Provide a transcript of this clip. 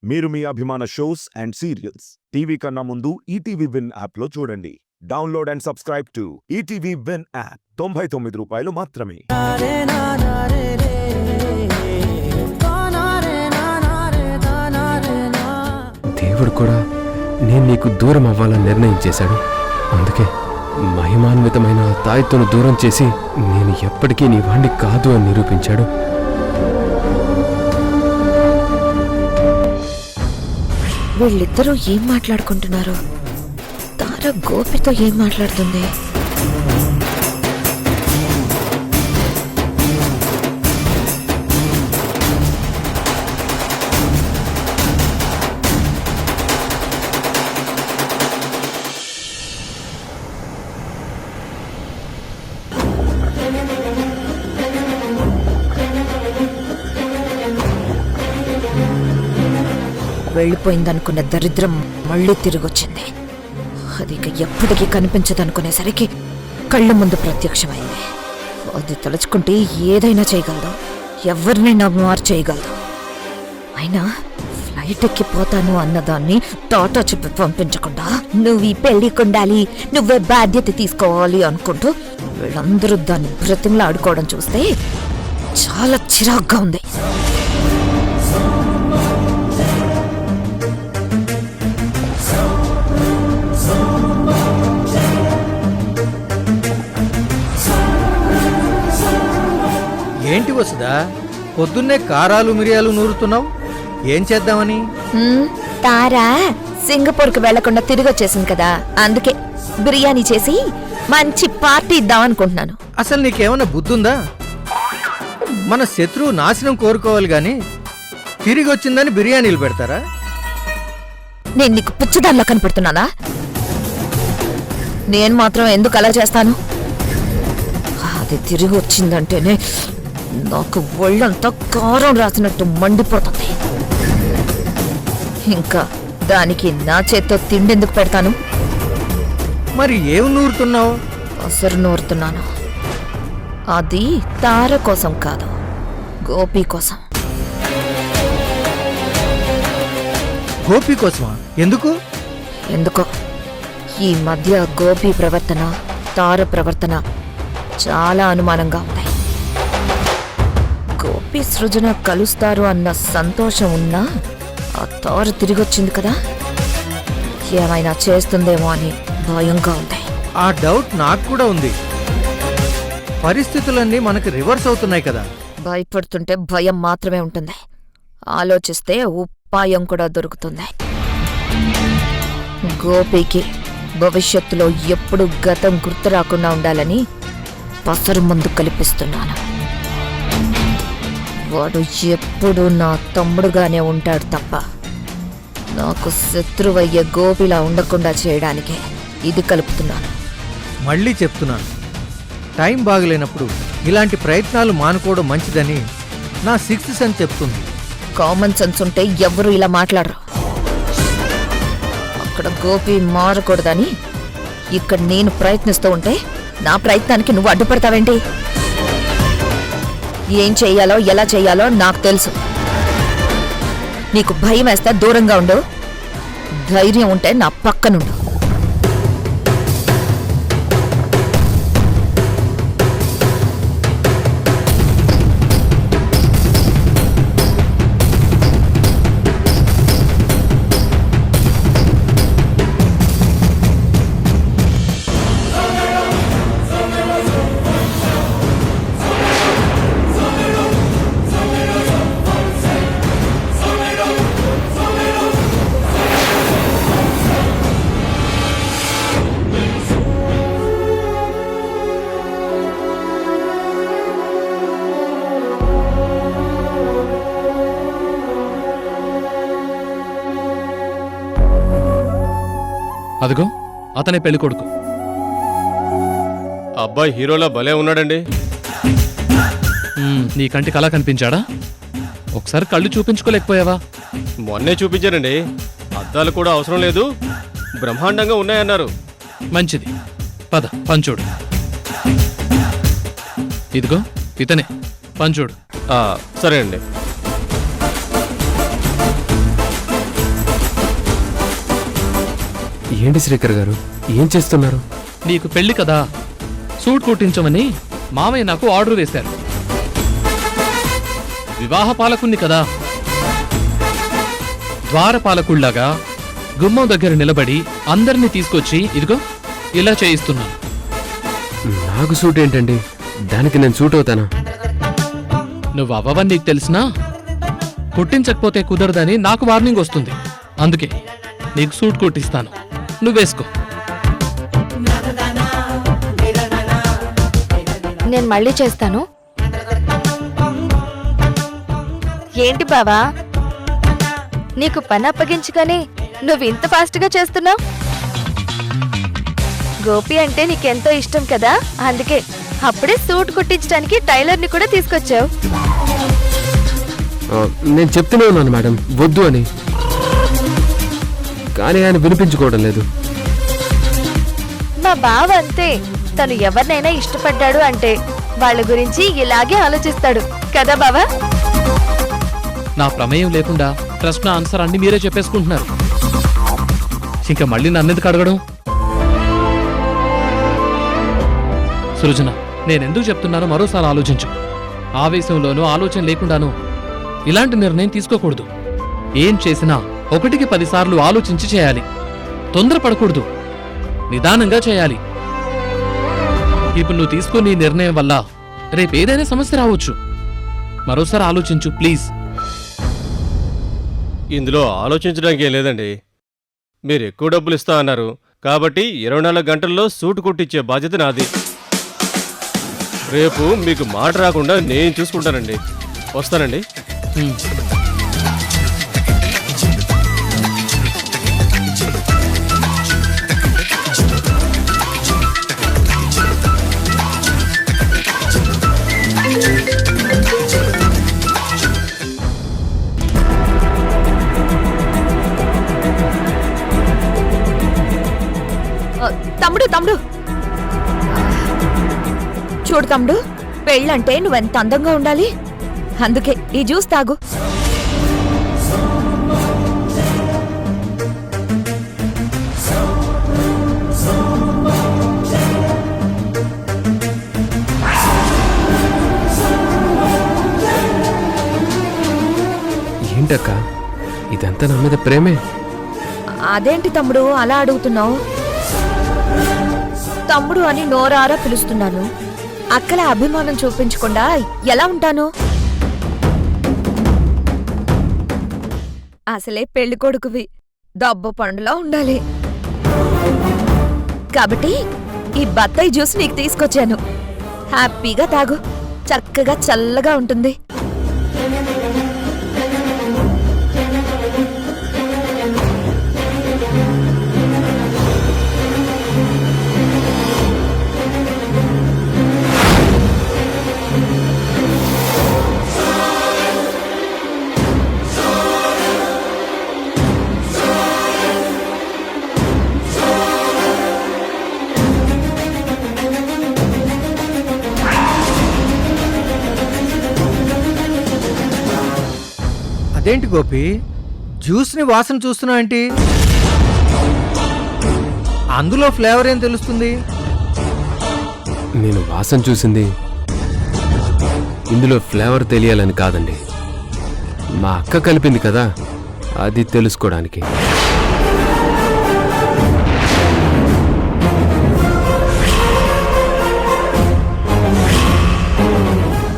మీరు మీ అభిమాన shows and serials TV కన్నా ముందు ఈటీవీ విన్ యాప్లో చూడండి. Download and subscribe to ETV win app. 99 రూపాయలు మాత్రమే. దేవుడు కూడా నేను నీకు దూరం అవ్వాలని నిర్ణయం చేశాడు. అందుకే మహిమాన్వితమైన తాయితోను దూరం చేసి నేను ఎప్పటికీ నీ వాణ్ణి కాదు అని నిరూపించాడు. వీళ్ళిద్దరూ ఏం మాట్లాడుకుంటున్నారు? తార గోపితో ఏం మాట్లాడుతుంది? వెళ్ళిపోయిందనుకున్న దరిద్రం మళ్ళీ తిరిగొచ్చింది. అది ఇక ఎప్పటికీ కనిపించదనుకునేసరికి కళ్ళ ముందు ప్రత్యక్షమైంది. అది తలుచుకుంటే ఏదైనా చేయగలదు, ఎవరినైనా మార్చేయగలదు. అయినా ఫ్లైట్ ఎక్కిపోతాను అన్నదాన్ని టాటా చెప్పి పంపించకుండా నువ్వు ఈ పెళ్లికుండాలి, నువ్వే బాధ్యత తీసుకోవాలి అనుకుంటూ వీళ్ళందరూ దాన్ని బ్రతిమలా ఆడుకోవడం చూస్తే చాలా చిరాగ్గా ఉంది. ఏంటి వసుదా, పొద్దున్నే కారాలు మిరియాలు నూరుతున్నావు? ఏం చేద్దామని? తారా సింగపూర్కి వెళ్లకుండా తిరిగి వచ్చేసింది కదా, అందుకే బిర్యానీ చేసి మంచి పార్టీ ఇద్దాం అనుకుంటున్నాను. అసలు నీకేమన్నా బుద్ధుందా? మన శత్రువు నాశనం కోరుకోవాలి గాని తిరిగి వచ్చిందని బిర్యానీలు పెడతారా? నేను నీకు పిచ్చిదానిలా కనపడుతున్నానా? నేను మాత్రం ఎందుకు అలా చేస్తాను? అది తిరిగి వచ్చిందంటేనే నాకు ఒళ్ళంతా కారం రాసినట్టు మండిపోతుంది. ఇంకా దానికి నా చేత్తో తిండెందుకు పెడతాను? మరి ఏం నూరుతున్నావు? అసలు నూరుతున్నాను. అది తార కోసం కాదు, గోపి కోసం. గోపి కోసమా? ఎందుకు? ఎందుకో ఈ మధ్య గోపి ప్రవర్తన, తార ప్రవర్తన చాలా అనుమానంగా ఉంది. గోపి సృజన కలుస్తారు అన్న సంతోషం ఉన్నా ఆ తార తిరిగొచ్చింది కదా, ఏమైనా చేస్తుందేమో అని భయంగా ఉంది. ఆ డౌట్ నాకు కూడా ఉంది. పరిస్థితులన్నీ మనకి రివర్స్ అవుతున్నాయి కదా. భయపడుతుంటే భయం మాత్రమే ఉంటుంది, ఆలోచిస్తే ఉపాయం కూడా దొరుకుతుంది. గోపికి భవిష్యత్తులో ఎప్పుడు గతం గుర్తు రాకుండా ఉండాలని పసరు మందు కల్పిస్తున్నాను. వాడు ఎప్పుడు నా తమ్ముడుగానే ఉంటాడు తప్ప నాకు శత్రువయ్యే గోపిలా ఉండకుండా చేయడానికే ఇది కలుపుతున్నాను. మళ్ళీ చెప్తున్నాను, టైం బాగలేనప్పుడు ఇలాంటి ప్రయత్నాలు మానుకోవడం మంచిదని నా 6th సెన్స్ చెప్తుంది. కామన్ సెన్స్ ఉంటే ఎవ్వరూ ఇలా మాట్లాడరు. అక్కడ గోపి మారకూడదని ఇక్కడ నేను ప్రయత్నిస్తూ ఉంటే నా ప్రయత్నానికి నువ్వు అడ్డుపడతావేంటి? ఏం చెయ్యాలో ఎలా చెయ్యాలో నాకు తెలుసు. నీకు భయం వేస్తే దూరంగా ఉండు, ధైర్యం ఉంటే నా పక్కనుండు. అదిగో అతనే పెళ్లి కొడుకు. అబ్బాయి హీరోలా భలే ఉన్నాడండి. నీ కంటికి అలా కనిపించాడా? ఒకసారి కళ్ళు చూపించుకోలేకపోయావా? మొన్నే చూపించారండి. అద్దాలు కూడా అవసరం లేదు, బ్రహ్మాండంగా ఉన్నాయన్నారు. మంచిది, పద పంచోడు. ఇదిగో ఇతనే పంచోడు. సరే అండి. ఏంటి శ్రీకర్ గారు ఏం చేస్తున్నారు? నీకు పెళ్లి కదా, సూట్ కుట్టించమని మామయ్య నాకు ఆర్డర్ వేశారు. వివాహ పాలకుణ్ణి కదా, ద్వారపాలకుళ్లాగా గుమ్మం దగ్గర నిలబడి అందరినీ తీసుకొచ్చి ఇదిగో ఇలా చేయిస్తున్నాను. నాకు సూట్ ఏంటండి? దానికి నేను సూట్ అవుతానా? నువ్వు అవ్వవని నీకు తెలిసినా కుట్టించకపోతే కుదరదని నాకు వార్నింగ్ వస్తుంది. అందుకే నీకు సూట్ కుట్టిస్తాను, నువ్వేసుకో. నేను మళ్ళీ చేస్తాను. ఏంటి బావా, నీకు పని అప్పగించుకొని నువ్వు ఇంత ఫాస్ట్గా చేస్తున్నావు? గోపి అంటే నీకెంతో ఇష్టం కదా, అందుకే అప్పుడే సూట్ కుట్టించడానికి టైలర్ని కూడా తీసుకొచ్చావు. నేను చెప్తూనే ఉన్నాను మేడం వద్దు అని, కానీ ఆయన వినిపించుకోవడం లేదు. మా బావ అంతే, తను ఎవరినైనా ఇష్టపడ్డాడు అంటే వాళ్ళ గురించి ఇలాగే ఆలోచిస్తాడు కదా బావా? నా ప్రమేయం లేకుండా ప్రశ్న ఆన్సర్ అన్ని మీరే చెప్పేసుకుంటున్నారు. ఇంకా మళ్ళీ నన్నెందుకు అడగడం? సృజన, నేనెందుకు చెప్తున్నానో మరోసారి ఆలోచించు. ఆవేశంలోనూ ఆలోచన లేకుండానూ ఇలాంటి నిర్ణయం తీసుకోకూడదు. ఏం చేసినా 1కి 10 సార్లు ఆలోచించి చేయాలి. తొందరపడకూడదు, నిదానంగా చేయాలి. ఇప్పుడు నువ్వు తీసుకున్న ఈ నిర్ణయం వల్ల రేపేదైనా సమస్య రావచ్చు. మరోసారి ఆలోచించు ప్లీజ్. ఇందులో ఆలోచించడానికి ఏం లేదండి. మీరు ఎక్కువ డబ్బులు ఇస్తా అన్నారు కాబట్టి 24 గంటల్లో సూట్ కుట్టించే బాధ్యత నాది. రేపు మీకు మాట రాకుండా నేను చూసుకుంటానండి. వస్తానండి. హ్మ్. తమ్ముడు తమ్ముడు చూడు తమ్ముడు, పెళ్ళంటే నువ్వెంత అందంగా ఉండాలి. అందుకే ఈ జ్యూస్ తాగు. ఏంటక్క ఇదంతా నా మీద ప్రేమే? అదేంటి తమ్ముడు అలా అడుగుతున్నావు? తమ్ముడు అని నోరారా పిలుస్తున్నాను. అక్కల అభిమానం చూపించకుండా ఎలా ఉంటాను? అసలే పెళ్లి కొడుకువి, దబ్బ పండులా ఉండాలి. కాబట్టి ఈ బత్తాయి జ్యూస్ నీకు తీసుకొచ్చాను. హ్యాపీగా తాగు, చక్కగా చల్లగా ఉంటుంది. అదేంటి గోపి, జ్యూస్ని వాసన చూస్తున్నావు ఏంటి? అందులో ఫ్లేవర్ ఏం తెలుస్తుంది? నేను వాసన చూసింది ఇందులో ఫ్లేవర్ తెలియాలని కాదండి, మా అక్క కలిపింది కదా అది తెలుసుకోవడానికి.